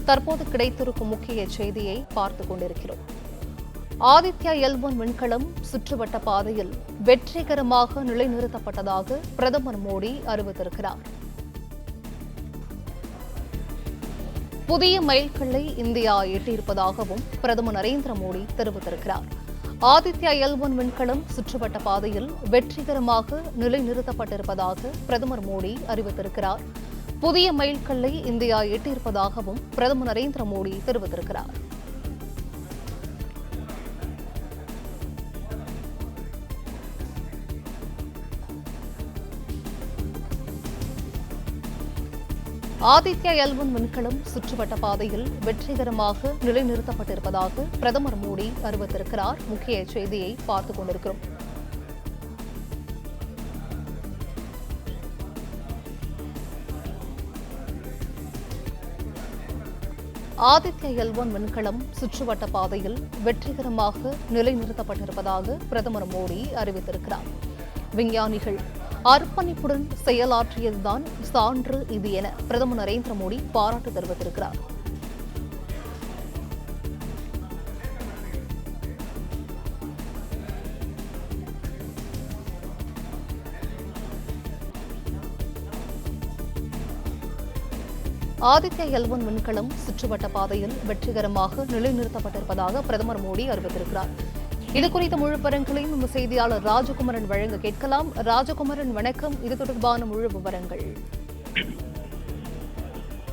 தற்போது கிடைத்திருக்கும் முக்கிய செய்தியை பார்த்துக் கொண்டிருக்கிறோம். ஆதித்யா L1 விண்கலம் சுற்றுவட்ட பாதையில் வெற்றிகரமாக நிலைநிறுத்தப்பட்டதாக பிரதமர் மோடி அறிவித்திருக்கிறார். புதிய மைல்கல்லை இந்தியா எட்டியிருப்பதாகவும் பிரதமர் நரேந்திர மோடி தெரிவித்திருக்கிறார். ஆதித்யா L1 விண்கலம் சுற்றுவட்ட பாதையில் வெற்றிகரமாக நிலைநிறுத்தப்பட்டிருப்பதாக பிரதமர் மோடி அறிவித்திருக்கிறார். புதிய மைல்கல்லை இந்தியா எட்டியிருப்பதாகவும் பிரதமர் நரேந்திர மோடி தெரிவித்திருக்கிறார். ஆதித்யா L1 விண்கலம் சுற்றுவட்ட பாதையில் வெற்றிகரமாக நிலைநிறுத்தப்பட்டிருப்பதாக பிரதமர் மோடி அறிவித்திருக்கிறார். முக்கிய செய்தியை பார்த்துக் கொண்டிருக்கிறோம். ஆதித்யா L1 விண்கலம் சுற்றுவட்ட பாதையில் வெற்றிகரமாக நிலைநிறுத்தப்பட்டிருப்பதாக பிரதமர் மோடி அறிவித்திருக்கிறார். விஞ்ஞானிகள் அர்ப்பணிப்புடன் செயலாற்றியதுதான் சான்று இது என பிரதமர் நரேந்திர மோடி பாராட்டு தெரிவித்திருக்கிறார். ஆதித்யா L1 விண்கலம் சுற்றுவட்ட பாதையில் வெற்றிகரமாக நிலைநிறுத்தப்பட்டிருப்பதாக பிரதமர் மோடி அறிவித்திருக்கிறார். இது குறித்த முழு விவரங்களையும் நம்ம செய்தியாளர் ராஜகுமரன் வழங்க கேட்கலாம். ராஜகுமரன், வணக்கம். இது தொடர்பான முழு விவரங்கள்.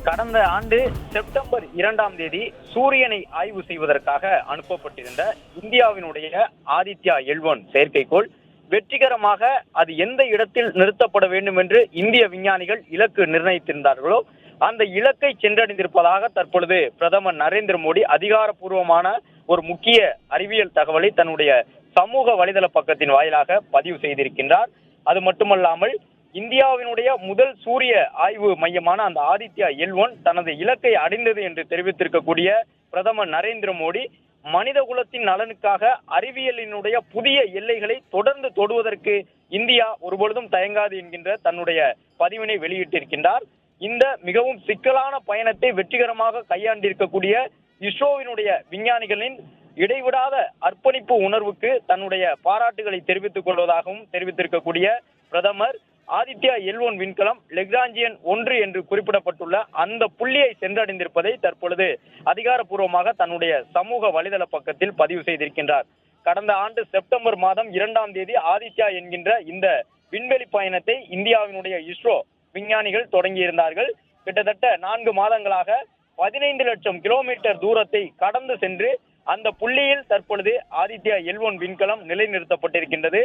கடந்த ஆண்டு செப்டம்பர் 2 சூரியனை ஆய்வு செய்வதற்காக அனுப்பப்பட்டிருந்த இந்தியாவினுடைய ஆதித்யா L1 செயற்கைக்கோள் வெற்றிகரமாக அது எந்த இடத்தில் நிறுத்தப்பட வேண்டும் என்று இந்திய விஞ்ஞானிகள் இலக்கு நிர்ணயித்திருந்தார்களோ அந்த இலக்கை சென்றடைந்திருப்பதாக தற்பொழுது பிரதமர் நரேந்திர மோடி அதிகாரப்பூர்வமான ஒரு முக்கிய அறிவியல் தகவலை தன்னுடைய சமூக வலைதள பக்கத்தின் வாயிலாக பதிவு செய்திருக்கின்றார். அது மட்டுமல்லாமல் இந்தியாவினுடைய முதல் சூரிய ஆய்வு மையமான அந்த ஆதித்யா L1 தனது இலக்கை அடைந்தது என்று தெரிவித்திருக்கக்கூடிய பிரதமர் நரேந்திர மோடி மனித குலத்தின் நலனுக்காக அறிவியலினுடைய புதிய எல்லைகளை தொடர்ந்து தொடுவதற்கு இந்தியா ஒருபொழுதும் தயங்காது என்கின்ற தன்னுடைய பதிவினை வெளியிட்டிருக்கின்றார். இந்த மிகவும் சிக்கலான பயணத்தை வெற்றிகரமாக கையாண்டிருக்கக்கூடிய இஸ்ரோவினுடைய விஞ்ஞானிகளின் இடைவிடாத அர்ப்பணிப்பு உணர்வுக்கு தன்னுடைய பாராட்டுகளை தெரிவித்துக் கொள்வதாகவும் தெரிவித்திருக்கக்கூடிய பிரதமர் ஆதித்யா L1 விண்கலம் லெக்ராஞ்சியன் 1 என்று குறிப்பிடப்பட்டுள்ள அந்த புள்ளியை சென்றடைந்திருப்பதை தற்பொழுது அதிகாரப்பூர்வமாக தன்னுடைய சமூக வலைதள பக்கத்தில் பதிவு செய்திருக்கின்றார். கடந்த ஆண்டு செப்டம்பர் 2 ஆதித்யா என்கின்ற இந்த விண்வெளி பயணத்தை இந்தியாவினுடைய இஸ்ரோ விஞ்ஞானிகள் தொடங்கியிருந்தார்கள். கிட்டத்தட்ட 4 மாதங்களாக 15 லட்சம் கிலோமீட்டர் தூரத்தை கடந்து சென்று அந்த புள்ளியில் தற்பொழுது ஆதித்யா L1 விண்கலம் நிலைநிறுத்தப்பட்டிருக்கின்றது.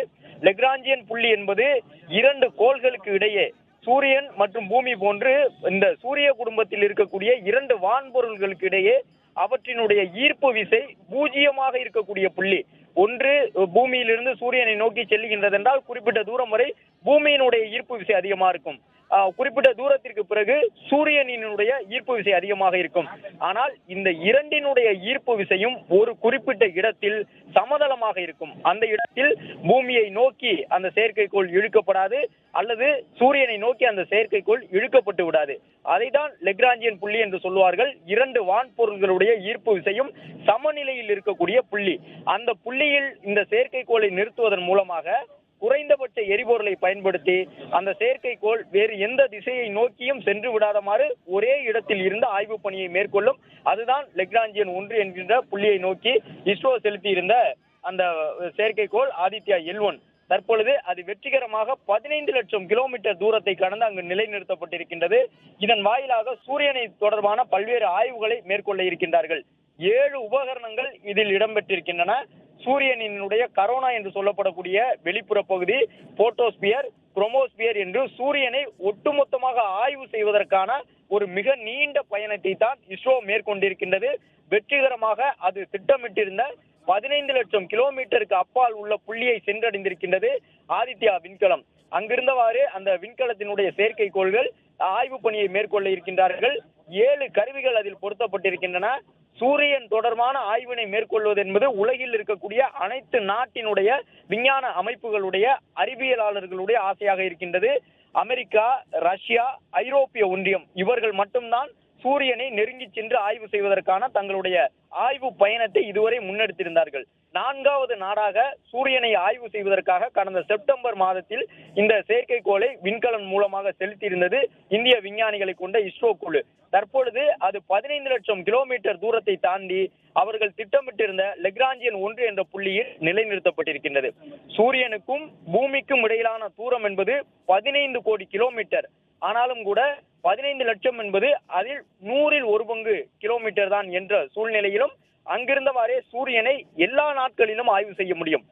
லெக்ராஞ்சியன் புள்ளி என்பது 2 கோள்களுக்கு இடையே சூரியன் மற்றும் பூமி போன்று இந்த சூரிய குடும்பத்தில் இருக்கக்கூடிய 2 வான்பொருள்களுக்கு இடையே அவற்றினுடைய ஈர்ப்பு விசை பூஜ்ஜியமாக இருக்கக்கூடிய புள்ளி. ஒன்று பூமியிலிருந்து சூரியனை நோக்கி செல்லுகின்றது என்றால் குறிப்பிட்ட தூரம் வரை பூமியினுடைய ஈர்ப்பு விசை அதிகமாக இருக்கும். குறிப்பிட்ட தூரத்திற்கு பிறகு சூரியனினுடைய ஈர்ப்பு விசை அதிகமாக இருக்கும். ஆனால் இந்த இரண்டினுடைய ஈர்ப்பு விசையும் ஒரு குறிப்பிட்ட இடத்தில் சமதளமாக இருக்கும். அந்த இடத்தில் பூமியை நோக்கி அந்த செயற்கைக்கோள் இழுக்கப்படாது அல்லது சூரியனை நோக்கி அந்த செயற்கைக்கோள் இழுக்கப்பட்டு விடாது. அதைதான் லெக்ராஞ்சியன் புள்ளி என்று சொல்வார்கள். 2 வான்பொருள்களுடைய ஈர்ப்பு விசையும் சமநிலையில் இருக்கக்கூடிய புள்ளி. அந்த புள்ளியில் இந்த செயற்கைக்கோளை நிறுத்துவதன் மூலமாக குறைந்தபட்ச எரிபொருளை பயன்படுத்தி அந்த செயற்கைக்கோள் வேறு எந்த திசையை நோக்கியும் சென்று விடாதமாறு ஒரே இடத்தில் இருந்து ஆய்வு பணியை மேற்கொள்ளும். அதுதான் லெக்ராஞ்சியன் 1 என்கின்ற புள்ளியை நோக்கி இஸ்ரோ செலுத்தியிருந்த அந்த செயற்கைக்கோள் ஆதித்யா L1. தற்பொழுது அது வெற்றிகரமாக 15 லட்சம் கிலோமீட்டர் தூரத்தை கடந்து அங்கு நிலைநிறுத்தப்பட்டிருக்கின்றது. இதன் வாயிலாக சூரியனை தொடர்பான பல்வேறு ஆய்வுகளை மேற்கொள்ள இருக்கின்றார்கள். 7 உபகரணங்கள் இதில் இடம்பெற்றிருக்கின்றன. சூரியனினுடைய கரோனா என்று சொல்லப்படக்கூடிய வெளிப்புற பகுதி, போட்டோஸ்பியர், குரோமோஸ்பியர் என்று சூரியனை ஒட்டுமொத்தமாக ஆய்வு செய்வதற்கான ஒரு மிக நீண்ட பயணத்தை தான் இஸ்ரோ மேற்கொண்டிருக்கின்றது. வெற்றிகரமாக அது திட்டமிட்டிருந்த 15 லட்சம் கிலோமீட்டருக்கு அப்பால் உள்ள புள்ளியை சென்றடைந்திருக்கின்றது ஆதித்யா விண்கலம். அங்கிருந்தவாறு அந்த விண்கலத்தினுடைய செயற்கைக்கோள்கள் ஆய்வு பணியை மேற்கொள்ள இருக்கின்றார்கள். 7 கருவிகள் அதில் பொருத்தப்பட்டிருக்கின்றன. சூரியன் தொடர்பான ஆய்வினை மேற்கொள்வது என்பது உலகில் இருக்கக்கூடிய அனைத்து நாட்டினுடைய விஞ்ஞான அமைப்புகளுடைய அறிவியலாளர்களுடைய ஆசையாக இருக்கின்றது. அமெரிக்கா, ரஷ்யா, ஐரோப்பிய ஒன்றியம் இவர்கள் மட்டும்தான் சூரியனை நெருங்கி சென்று ஆய்வு செய்வதற்கான தங்களுடைய ஆய்வு பயணத்தை இதுவரை முன்னெடுத்திருந்தார்கள். 4வது நாடாக சூரியனை ஆய்வு செய்வதற்காக கடந்த செப்டம்பர் மாதத்தில் இந்த செயற்கைக்கோளை விண்கலம் மூலமாக செலுத்தியிருந்தது இந்திய விஞ்ஞானிகளை கொண்ட இஸ்ரோ குழு. தற்பொழுது அது 15 லட்சம் கிலோமீட்டர் தூரத்தை தாண்டி அவர்கள் திட்டமிட்டிருந்த லெக்ராஞ்சியன் 1 என்ற புள்ளியில் நிலைநிறுத்தப்பட்டிருக்கின்றது. சூரியனுக்கும் பூமிக்கும் இடையிலான தூரம் என்பது 15 கோடி கிலோமீட்டர். ஆனாலும் கூட 15 லட்சம் என்பது அதில் 100ல் 1 பங்கு கிலோமீட்டர் தான் என்ற சூழ்நிலையிலும் அங்கிருந்தவாறே சூரியனை எல்லா நாட்களிலும் ஆய்வு செய்ய முடியும்.